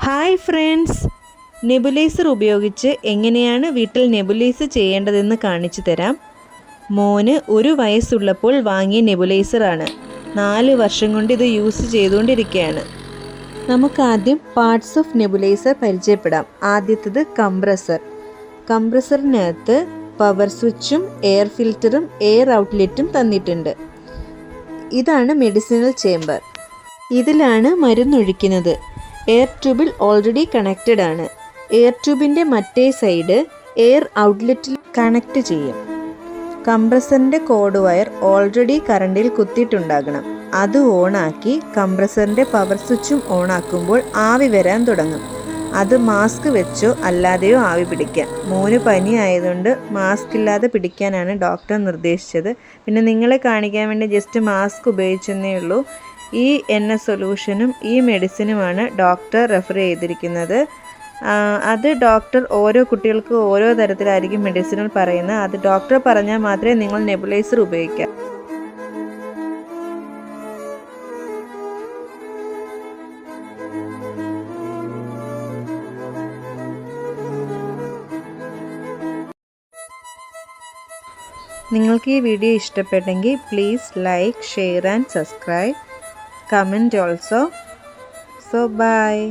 Hi friends, nebuliser ഉപയോഗിച്ച് എങ്ങനെയാണ് വീട്ടിൽ നെബുലൈസ് ചെയ്യേണ്ടതെന്ന് കാണിച്ചു തരാം. മോന് 1 വയസ്സുള്ളപ്പോൾ വാങ്ങിയ നെബുലൈസറാണ്. 4 വർഷം കൊണ്ട് ഇത് യൂസ് ചെയ്തുകൊണ്ടിരിക്കുകയാണ്. നമുക്കാദ്യം പാർട്സ് ഓഫ് നെബുലൈസർ പരിചയപ്പെടാം. ആദ്യത്തേത് കംപ്രസർ. കംപ്രസറിനകത്ത് പവർ സ്വിച്ചും എയർ ഫിൽറ്ററും എയർ ഔട്ട്ലെറ്റും തന്നിട്ടുണ്ട്. ഇതാണ് മെഡിസിനൽ ചേംബർ. ഇതിലാണ് മരുന്നൊഴിക്കുന്നത്. എയർ ട്യൂബിൽ ഓൾറെഡി കണക്റ്റഡ് ആണ്. എയർ ട്യൂബിൻ്റെ മറ്റേ സൈഡ് എയർ ഔട്ട്ലെറ്റിൽ കണക്റ്റ് ചെയ്യും. കംപ്രസറിൻ്റെ കോഡ് വയർ ഓൾറെഡി കറണ്ടിൽ കുത്തിയിട്ടുണ്ടാകണം. അത് ഓണാക്കി കംപ്രസറിൻ്റെ പവർ സ്വിച്ചും ഓണാക്കുമ്പോൾ ആവി വരാൻ തുടങ്ങും. അത് മാസ്ക് വെച്ചോ അല്ലാതെയോ ആവി പിടിക്കാം. മോന് പനി ആയതുകൊണ്ട് മാസ്ക് ഇല്ലാതെ പിടിക്കാനാണ് ഡോക്ടർ നിർദ്ദേശിച്ചത്. പിന്നെ നിങ്ങളെ കാണിക്കാൻ വേണ്ടി ജസ്റ്റ് മാസ്ക് ഉപയോഗിച്ചെന്നേ ഉള്ളൂ. ഈ എണ്ണ സൊല്യൂഷനും ഈ മെഡിസിനുമാണ് ഡോക്ടർ റെഫർ ചെയ്തിരിക്കുന്നത്. അത് ഡോക്ടർ ഓരോ കുട്ടികൾക്ക് ഓരോ തരത്തിലായിരിക്കും മെഡിസിനുകൾ പറയുന്നത്. അത് ഡോക്ടർ പറഞ്ഞാൽ മാത്രമേ നിങ്ങൾ നെബുലൈസർ ഉപയോഗിക്കാം. നിങ്ങൾക്ക് ഈ വീഡിയോ ഇഷ്ടപ്പെട്ടെങ്കിൽ please like, share and subscribe. Comment also. So bye.